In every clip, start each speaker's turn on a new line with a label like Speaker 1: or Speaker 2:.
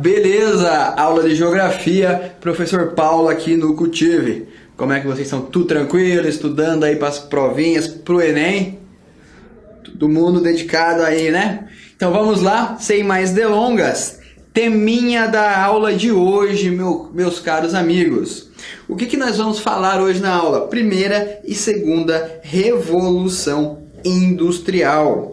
Speaker 1: Beleza, aula de geografia, professor Paulo aqui no Cultive. Como é que vocês estão? Tudo tranquilo? Estudando aí para as provinhas, pro Enem? Todo mundo dedicado aí, né? Então vamos lá, sem mais delongas. Teminha da aula de hoje, meus caros amigos. O que nós vamos falar hoje na aula? Primeira e segunda revolução industrial.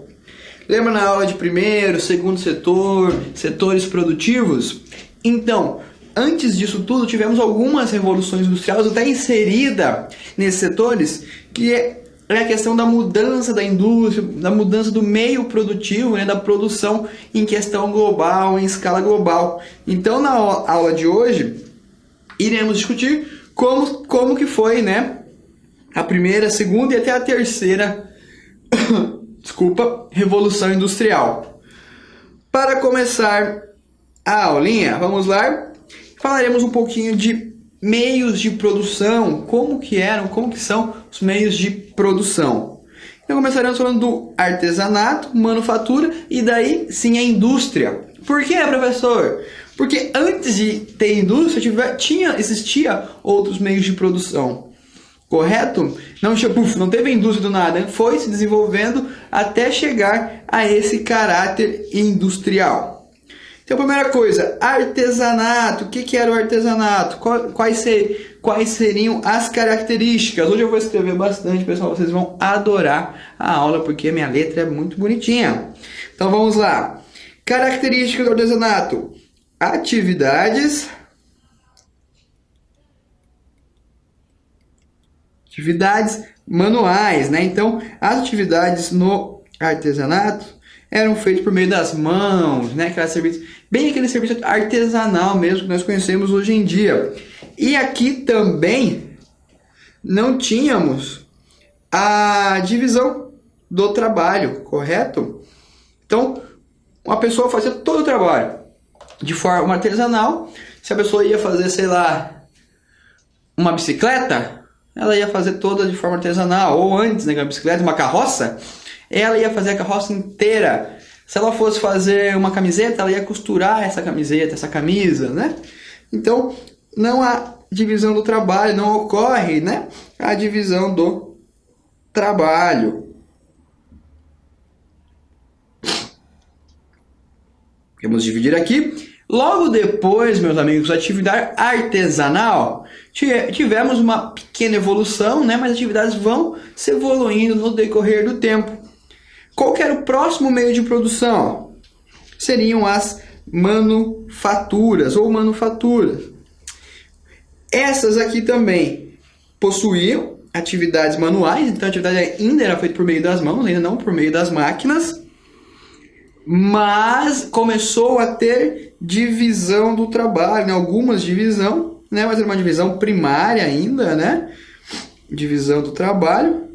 Speaker 1: Lembra na aula de primeiro, segundo setor, setores produtivos? Então, antes disso tudo, tivemos algumas revoluções industriais até inserida nesses setores, que é a questão da mudança da indústria, da mudança do meio produtivo, né, da produção em questão global, em escala global. Então, na aula de hoje, iremos discutir como que foi, né, a primeira, a segunda e até a terceira revolução industrial. Para começar a aulinha, vamos lá, falaremos um pouquinho de meios de produção, como que são os meios de produção. Então começaremos falando do artesanato, manufatura e daí sim a indústria. Por que, professor? Porque antes de ter indústria, existia outros meios de produção. Correto? Não teve indústria do nada, foi se desenvolvendo até chegar a esse caráter industrial. Então, primeira coisa, artesanato. O que era o artesanato? Quais seriam as características? Hoje eu vou escrever bastante, pessoal, vocês vão adorar a aula, porque a minha letra é muito bonitinha. Então, vamos lá. Características do artesanato. Atividades manuais, né? Então, as atividades no artesanato eram feitas por meio das mãos, né? Aquele serviço artesanal mesmo que nós conhecemos hoje em dia. E aqui também não tínhamos a divisão do trabalho, correto? Então, uma pessoa fazia todo o trabalho de forma artesanal. Se a pessoa ia fazer, sei lá, uma bicicleta, ela ia fazer toda de forma artesanal, ou antes, né, uma bicicleta, uma carroça, ela ia fazer a carroça inteira. Se ela fosse fazer uma camiseta, ela ia costurar essa camiseta, essa camisa, né? Então, não há divisão do trabalho, não ocorre, né, a divisão do trabalho. Vamos dividir aqui. Logo depois, meus amigos, a atividade artesanal, tivemos uma pequena evolução, né? Mas as atividades vão se evoluindo no decorrer do tempo. Qual que era o próximo meio de produção? Seriam as manufaturas ou manufaturas. Essas aqui também possuíam atividades manuais, então a atividade ainda era feita por meio das mãos, ainda não por meio das máquinas. Mas começou a ter divisão do trabalho, né? Algumas divisão, né? Mas era uma divisão primária ainda, né? Divisão do trabalho.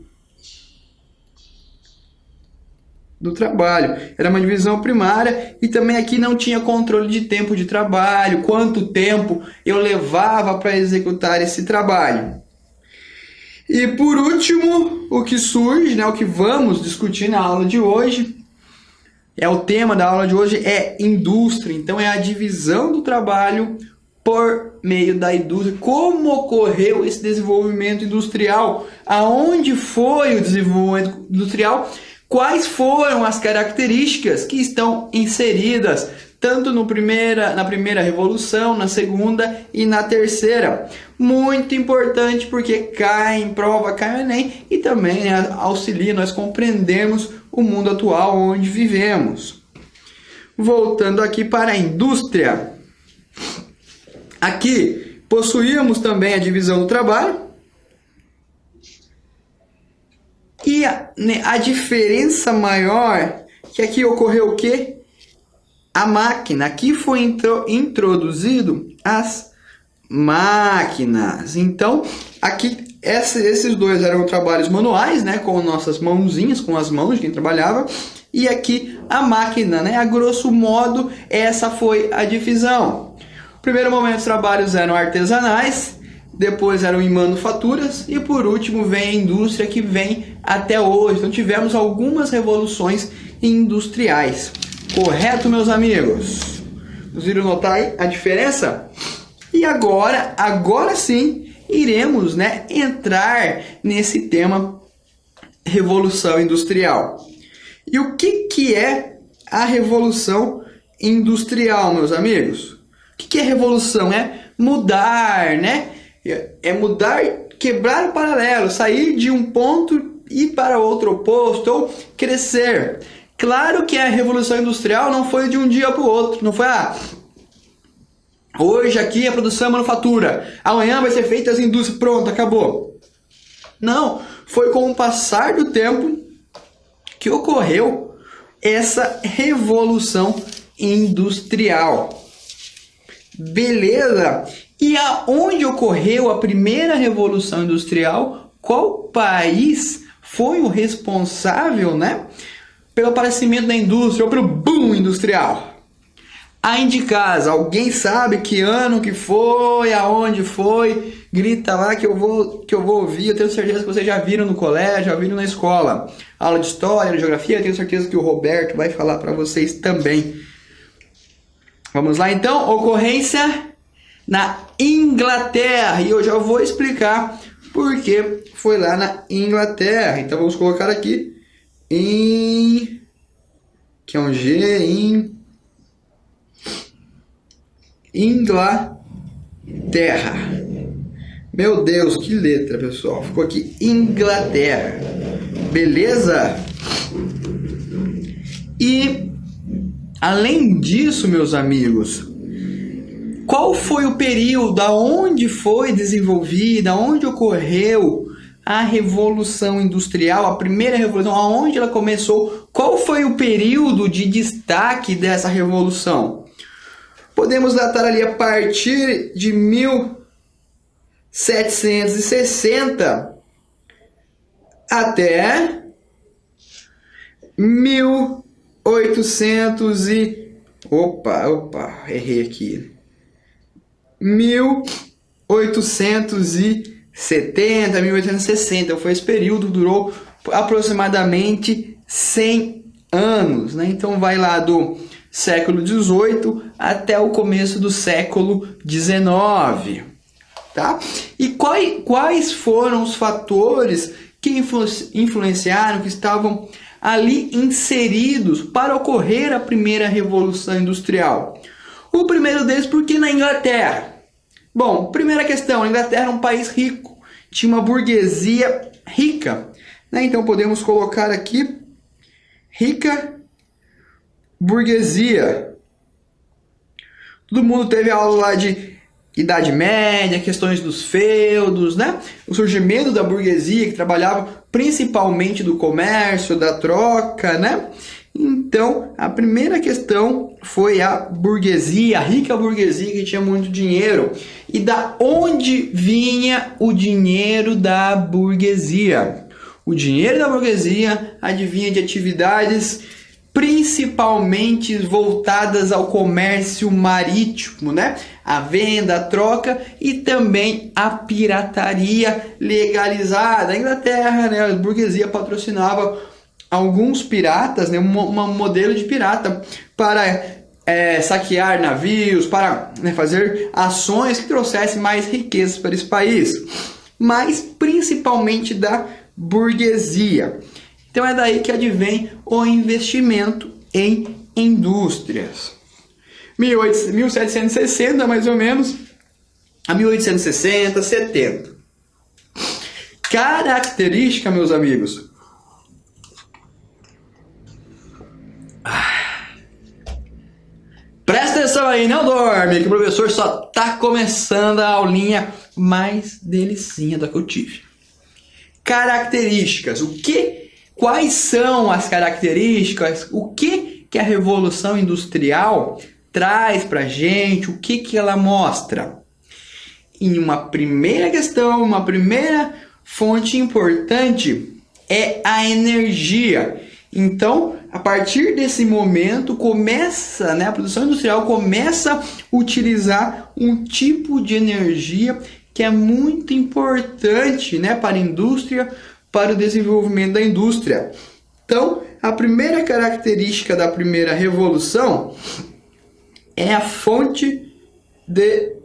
Speaker 1: Era uma divisão primária e também aqui não tinha controle de tempo de trabalho, quanto tempo eu levava para executar esse trabalho. E por último, o que surge, né? O que vamos discutir na aula de hoje, o tema da aula de hoje é indústria. Então, é a divisão do trabalho por meio da indústria. Como ocorreu esse desenvolvimento industrial? Aonde foi o desenvolvimento industrial? Quais foram as características que estão inseridas tanto na primeira revolução, na segunda e na terceira? Muito importante porque cai em prova, cai no Enem e também, né, auxilia nós compreendermos o mundo atual onde vivemos. Voltando aqui para a indústria. Aqui possuíamos também a divisão do trabalho. E a diferença maior, que aqui ocorreu o quê? A máquina. Aqui foi introduzido as máquinas. Então, aqui esses dois eram trabalhos manuais, né, com nossas mãozinhas, com as mãos de quem trabalhava, e aqui a máquina, né, a grosso modo, essa foi a divisão. No primeiro momento os trabalhos eram artesanais, depois eram em manufaturas e por último vem a indústria que vem até hoje. Então tivemos algumas revoluções industriais. Correto, meus amigos? Conseguiram notar aí a diferença? E agora sim, iremos, né, entrar nesse tema Revolução Industrial. E o que é a Revolução Industrial, meus amigos? O que é revolução? É mudar, né? É mudar, quebrar o paralelo, sair de um ponto e ir para outro oposto, ou crescer. Claro que a Revolução Industrial não foi de um dia para o outro, não foi hoje aqui a produção é manufatura, amanhã vai ser feita as indústrias, pronto, acabou. Não, foi com o passar do tempo que ocorreu essa Revolução Industrial. Beleza? E aonde ocorreu a primeira Revolução Industrial? Qual país foi o responsável, né, pelo aparecimento da indústria ou pelo boom industrial? Aí de casa, alguém sabe que ano que foi, aonde foi? Grita lá que eu vou ouvir. Eu tenho certeza que vocês já viram no colégio, já viram na escola. Aula de história, de geografia, eu tenho certeza que o Roberto vai falar para vocês também. Vamos lá então, ocorrência na Inglaterra. E eu já vou explicar por que foi lá na Inglaterra. Então vamos colocar aqui que é um G, Inglaterra. Meu Deus, que letra, pessoal. Ficou aqui Inglaterra. Beleza? E além disso, meus amigos, qual foi o período, aonde foi desenvolvida, aonde ocorreu a Revolução Industrial, a primeira revolução, aonde ela começou? Qual foi o período de destaque dessa revolução? Podemos datar ali a partir de 1760 até 1800 e... errei aqui. 1870, 1860. Então foi esse período, durou aproximadamente 100 anos, né? Então vai lá do século XVIII até o começo do século XIX, tá? E quais foram os fatores que influenciaram, que estavam ali inseridos para ocorrer a primeira Revolução Industrial? O primeiro deles, porque na Inglaterra? Bom, primeira questão, a Inglaterra era um país rico, tinha uma burguesia rica, né? Então podemos colocar aqui rica burguesia. Todo mundo teve aula lá de Idade Média, questões dos feudos, né? O surgimento da burguesia, que trabalhava principalmente do comércio, da troca, né? Então, a primeira questão foi a burguesia, a rica burguesia que tinha muito dinheiro. E da onde vinha o dinheiro da burguesia? O dinheiro da burguesia advinha de atividades principalmente voltadas ao comércio marítimo, né? A venda, a troca e também a pirataria legalizada. A Inglaterra, né, a burguesia patrocinava alguns piratas, né, um modelo de pirata para saquear navios, para, né, fazer ações que trouxessem mais riquezas para esse país, mas principalmente da burguesia. Então é daí que advém o investimento em indústrias. 1760, mais ou menos, a 1860, 70. Característica, meus amigos. Presta atenção aí, não dorme, que o professor só tá começando a aulinha mais delicinha da que eu tive. Características. Quais são as características? O que a Revolução Industrial traz para a gente? O que ela mostra? Em uma primeira questão, uma primeira fonte importante é a energia. Então, a partir desse momento, começa, né, a produção industrial começa a utilizar um tipo de energia que é muito importante, né, para a indústria, para o desenvolvimento da indústria. Então, a primeira característica da primeira revolução é a fonte de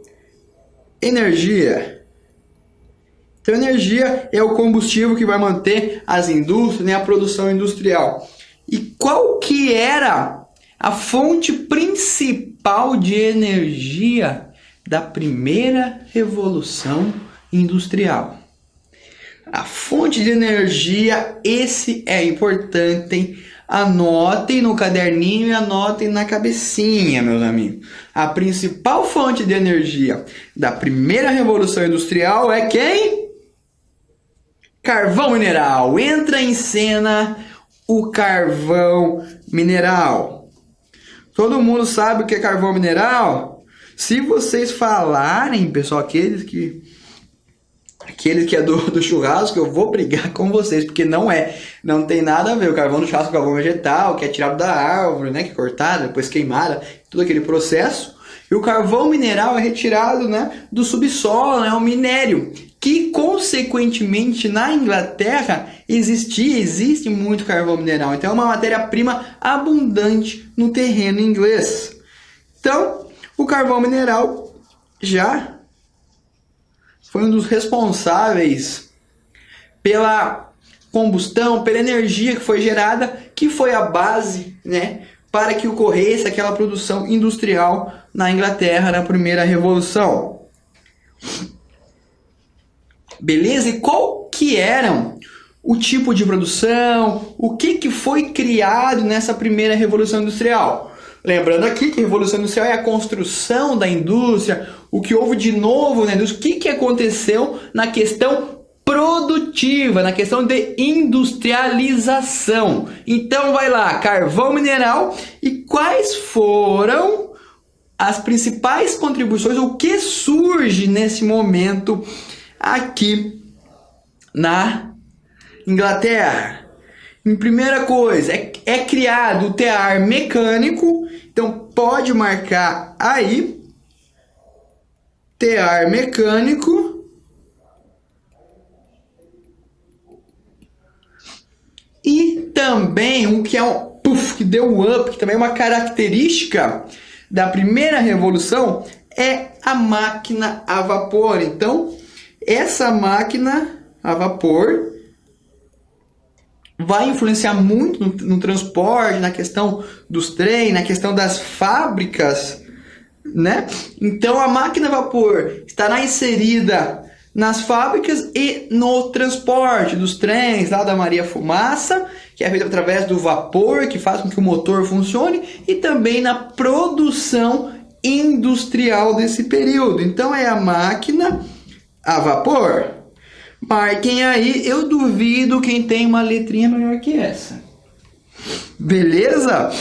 Speaker 1: energia. Então, energia é o combustível que vai manter as indústrias, né, a produção industrial. E qual que era a fonte principal de energia da primeira revolução industrial? A fonte de energia, esse é importante, hein? Anotem no caderninho e anotem na cabecinha, meus amigos. A principal fonte de energia da primeira revolução industrial é quem? Carvão mineral. Entra em cena o carvão mineral. Todo mundo sabe o que é carvão mineral? Se vocês falarem, pessoal, aqueles que é do churrasco, eu vou brigar com vocês, porque não tem nada a ver. O carvão do churrasco é o carvão vegetal, que é tirado da árvore, né, que é cortada, depois queimada, todo aquele processo. E o carvão mineral é retirado, né, do subsolo, né, o minério, que consequentemente na Inglaterra existe muito carvão mineral. Então é uma matéria-prima abundante no terreno inglês. Então, o carvão mineral já foi um dos responsáveis pela combustão, pela energia que foi gerada, que foi a base, né, para que ocorresse aquela produção industrial na Inglaterra na primeira revolução. Beleza? E qual que eram o tipo de produção, o que foi criado nessa primeira revolução industrial? Lembrando aqui que a revolução industrial é a construção da indústria, o que houve de novo na indústria, o que aconteceu na questão produtiva, na questão de industrialização. Então vai lá, carvão mineral, e quais foram as principais contribuições, o que surge nesse momento aqui na Inglaterra? Em primeira coisa, é criado o tear mecânico. Então pode marcar aí, tear mecânico. E também um que é que deu um up, que também é uma característica da primeira revolução, é a máquina a vapor. Então, essa máquina a vapor vai influenciar muito no transporte, na questão dos trens, na questão das fábricas, né? Então a máquina a vapor estará inserida nas fábricas e no transporte dos trens lá da Maria Fumaça, que é feito através do vapor, que faz com que o motor funcione, e também na produção industrial desse período. Então é a máquina a vapor. Marquem aí, eu duvido quem tem uma letrinha melhor que essa. Beleza?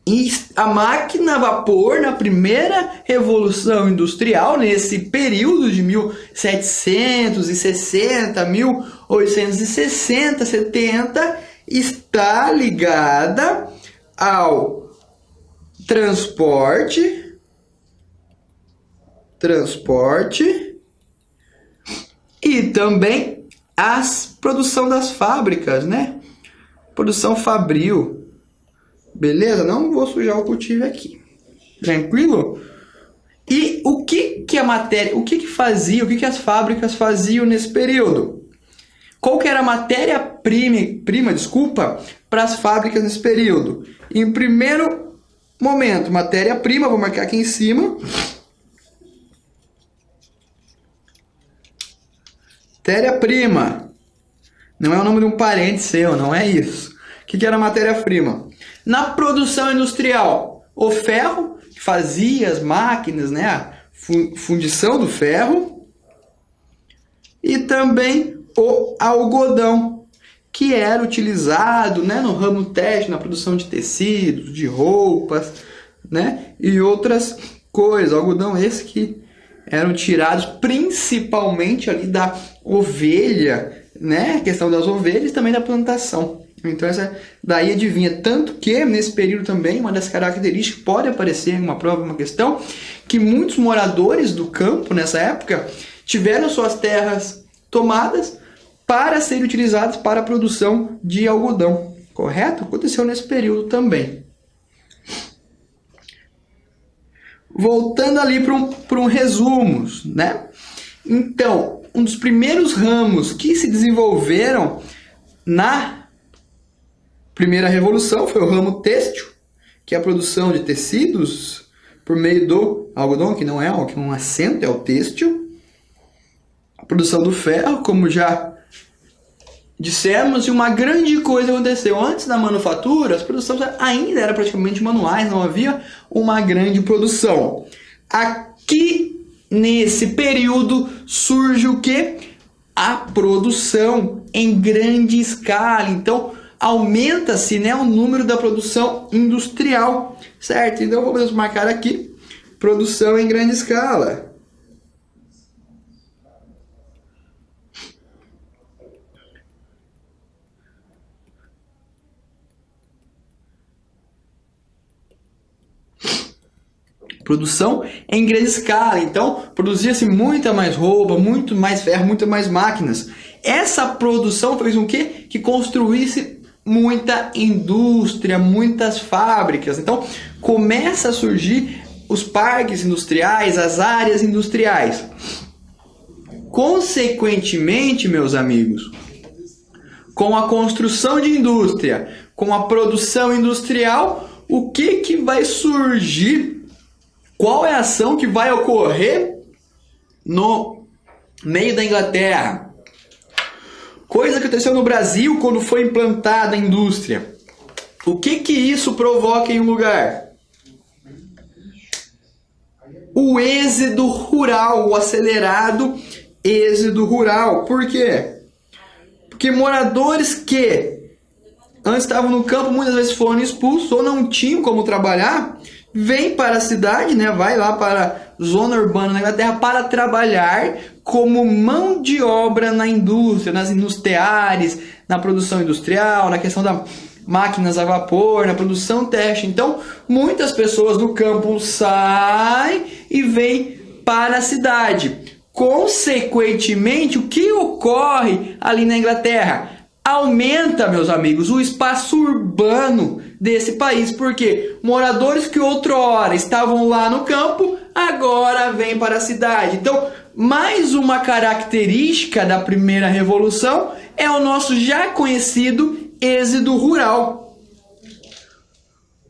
Speaker 1: E a máquina a vapor na primeira revolução industrial, nesse período de 1760, 1860, 70, está ligada ao transporte e também a produção das fábricas, né? Produção fabril. Beleza? Não vou sujar o cultivo aqui. Tranquilo? E o que a matéria, o que fazia, o que as fábricas faziam nesse período? Qual que era a matéria-prima, para as fábricas nesse período? Em primeiro momento, matéria-prima, vou marcar aqui em cima. Matéria-prima. Não é o nome de um parente seu, não é isso. O que era matéria-prima? Na produção industrial, o ferro, que fazia as máquinas, né, a fundição do ferro, e também o algodão, que era utilizado, né, no ramo têxtil, na produção de tecidos, de roupas, né, e outras coisas. Algodão esse que eram tirados principalmente ali da ovelha, né, a questão das ovelhas e também da plantação. Então essa daí adivinha, tanto que nesse período também uma das características pode aparecer em uma prova, uma questão, que muitos moradores do campo nessa época tiveram suas terras tomadas para serem utilizadas para a produção de algodão, correto? Aconteceu nesse período também. voltando ali para um resumo, né? Então, um dos primeiros ramos que se desenvolveram na primeira revolução foi o ramo têxtil, que é a produção de tecidos por meio do algodão, que não é um acento, é o têxtil. A produção do ferro, como já dissemos, e uma grande coisa aconteceu. Antes da manufatura, as produções ainda eram praticamente manuais, não havia uma grande produção. Aqui, nesse período, surge o quê? A produção em grande escala. Então, aumenta-se, né, o número da produção industrial, certo? Então, vamos marcar aqui, produção em grande escala. Produção em grande escala, então produzia-se muita mais roupa, muito mais ferro, muito mais máquinas. Essa produção fez com que construísse muita indústria, muitas fábricas. Então começa a surgir os parques industriais, as áreas industriais. Consequentemente, meus amigos, com a construção de indústria, com a produção industrial, o que vai surgir? Qual é a ação que vai ocorrer no meio da Inglaterra? Coisa que aconteceu no Brasil quando foi implantada a indústria. O que isso provoca em um lugar? O êxodo rural, o acelerado êxodo rural. Por quê? Porque moradores que antes estavam no campo muitas vezes foram expulsos ou não tinham como trabalhar, vem para a cidade, né? Vai lá para a zona urbana da Inglaterra para trabalhar como mão de obra na indústria, nos teares, na produção industrial, na questão das máquinas a vapor, na produção têxtil. Então, muitas pessoas do campo saem e vêm para a cidade. Consequentemente, o que ocorre ali na Inglaterra? Aumenta, meus amigos, o espaço urbano desse país, porque moradores que outrora estavam lá no campo, agora vêm para a cidade. Então, mais uma característica da primeira revolução é o nosso já conhecido êxodo rural.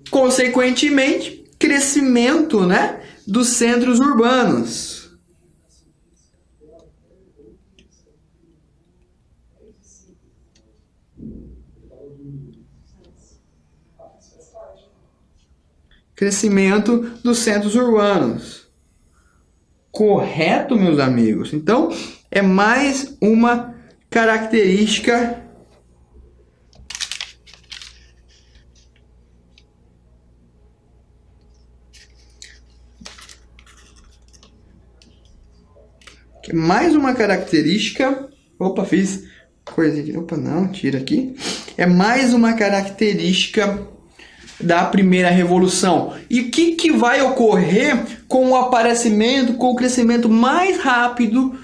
Speaker 1: Consequentemente, crescimento, né, dos centros urbanos. Crescimento dos centros urbanos. Correto, meus amigos? Então, é mais uma característica Opa, fiz coisa aqui. Opa, não, tira aqui. É mais uma característica da primeira revolução. E o que vai ocorrer com o aparecimento, com o crescimento mais rápido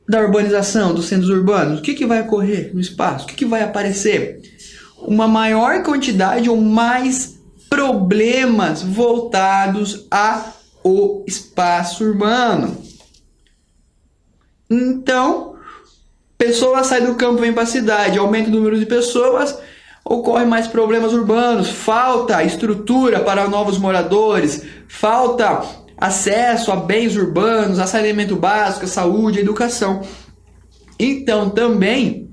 Speaker 1: da urbanização, dos centros urbanos? O que vai ocorrer no espaço? O que vai aparecer? Uma maior quantidade ou mais problemas voltados ao espaço urbano. Então, pessoas saem do campo e vêm para a cidade, aumenta o número de pessoas, ocorrem mais problemas urbanos, falta estrutura para novos moradores, falta acesso a bens urbanos, a saneamento básico, a saúde, a educação. Então, também,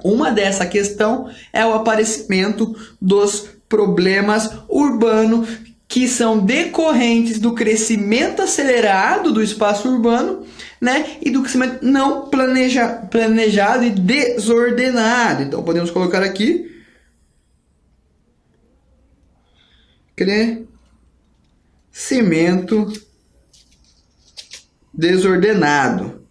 Speaker 1: uma dessa questão é o aparecimento dos problemas urbanos que são decorrentes do crescimento acelerado do espaço urbano, né, e do crescimento não planejado e desordenado. Então, podemos colocar aqui crescimento desordenado.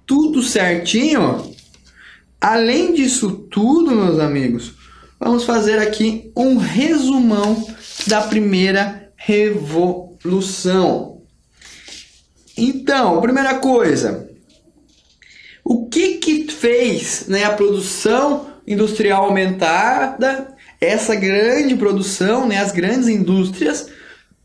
Speaker 1: Tudo certinho? Além disso tudo, meus amigos, vamos fazer aqui um resumão da primeira revolução. Então, primeira coisa, O que fez, né, a produção industrial aumentada, essa grande produção, né, as grandes indústrias,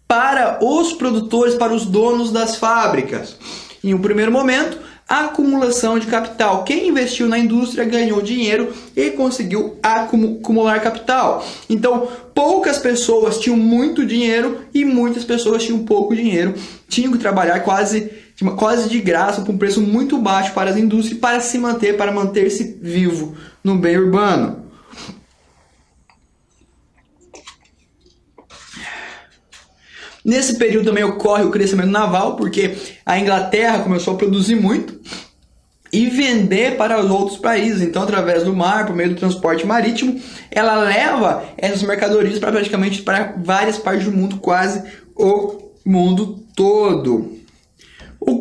Speaker 1: para os produtores, para os donos das fábricas? Em um primeiro momento, a acumulação de capital. Quem investiu na indústria ganhou dinheiro e conseguiu acumular capital. Então, poucas pessoas tinham muito dinheiro e muitas pessoas tinham pouco dinheiro. Tinham que trabalhar quase de graça, por um preço muito baixo para as indústrias, para manter-se vivo no meio urbano. Nesse período também ocorre o crescimento naval, porque a Inglaterra começou a produzir muito e vender para os outros países. Então, através do mar, por meio do transporte marítimo, ela leva essas mercadorias para várias partes do mundo, quase o mundo todo.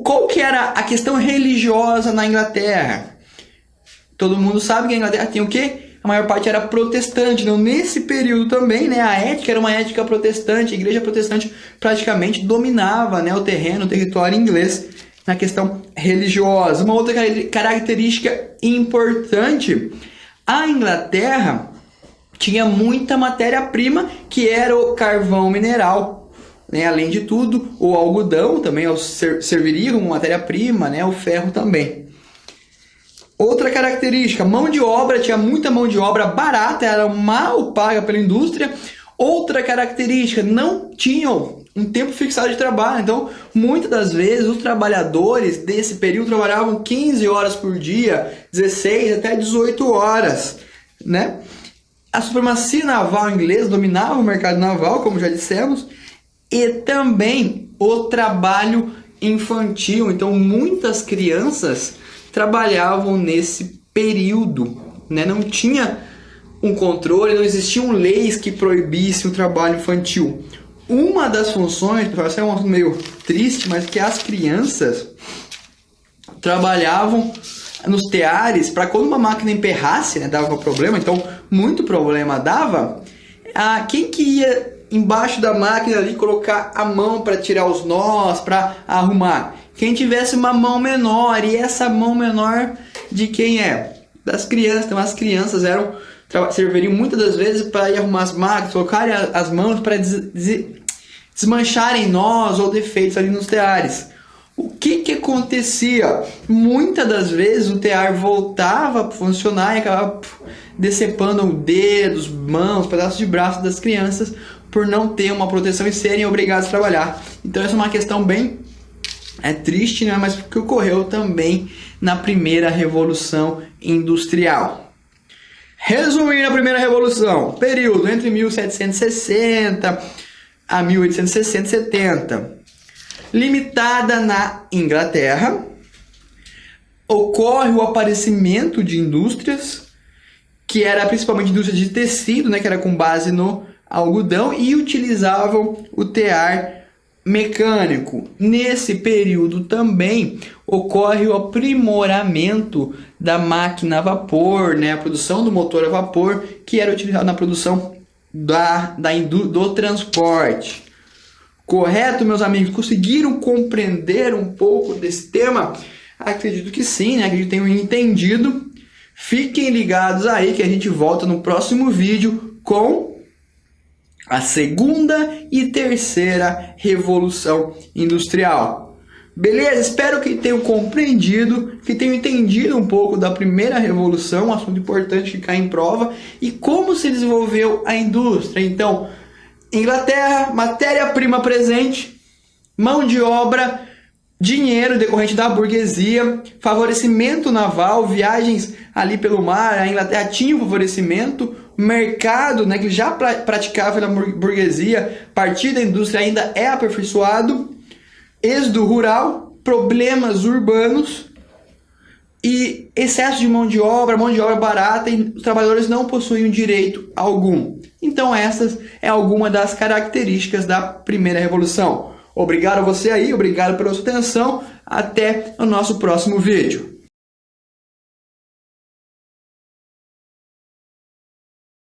Speaker 1: Qual que era a questão religiosa na Inglaterra? Todo mundo sabe que a Inglaterra tem o quê? A maior parte era protestante. Então, nesse período também, né, a ética era uma ética protestante. A igreja protestante praticamente dominava, né, o território inglês na questão religiosa. Uma outra característica importante, a Inglaterra tinha muita matéria-prima, que era o carvão mineral. Né? Além de tudo, o algodão também serviria como matéria-prima, né, o ferro também. Outra característica, mão de obra, tinha muita mão de obra barata, era mal paga pela indústria. Outra característica, não tinham um tempo fixado de trabalho. Então, muitas das vezes, os trabalhadores desse período trabalhavam 15 horas por dia, 16 até 18 horas. Né? A supremacia naval inglesa dominava o mercado naval, como já dissemos, e também o trabalho infantil. Então, muitas crianças trabalhavam nesse período, né? Não tinha um controle, não existiam leis que proibissem o trabalho infantil. Uma das funções, isso é um assunto meio triste, mas que as crianças trabalhavam nos teares para quando uma máquina emperrasse, né, dava problema, então muito problema dava, quem que ia embaixo da máquina ali colocar a mão para tirar os nós, para arrumar? Quem tivesse uma mão menor, e essa mão menor de quem é? Das crianças. Então as crianças serviriam muitas das vezes para ir arrumar as máquinas, colocarem as mãos para desmancharem nós ou defeitos ali nos teares. O que acontecia? Muitas das vezes o tear voltava a funcionar e acabava decepando dedos, mãos, pedaços de braço das crianças por não ter uma proteção e serem obrigados a trabalhar. Então essa é uma questão bem triste, né? Mas que ocorreu também na primeira Revolução Industrial. Resumindo a primeira Revolução, período entre 1760 a 1860 e 70. Limitada na Inglaterra, ocorre o aparecimento de indústrias, que era principalmente indústria de tecido, né? Que era com base no algodão e utilizavam o tear mecânico. Nesse período também ocorre o aprimoramento da máquina a vapor, né? A produção do motor a vapor, que era utilizado na produção do transporte. Correto, meus amigos? Conseguiram compreender um pouco desse tema? Acredito que sim, né? Acredito que tenham entendido. Fiquem ligados aí que a gente volta no próximo vídeo com a segunda e terceira Revolução Industrial. Beleza? Espero que tenham compreendido, que tenham entendido um pouco da primeira revolução, um assunto importante que cai em prova, e como se desenvolveu a indústria. Então, Inglaterra, matéria-prima presente, mão de obra, dinheiro decorrente da burguesia, favorecimento naval, viagens ali pelo mar. A Inglaterra tinha um favorecimento, mercado, né, que já praticava na burguesia, a partir da indústria ainda é aperfeiçoado, êxodo rural, problemas urbanos e excesso de mão de obra barata, e os trabalhadores não possuíam direito algum. Então essas é alguma das características da primeira revolução. Obrigado a você aí, obrigado pela sua atenção, até o nosso próximo vídeo.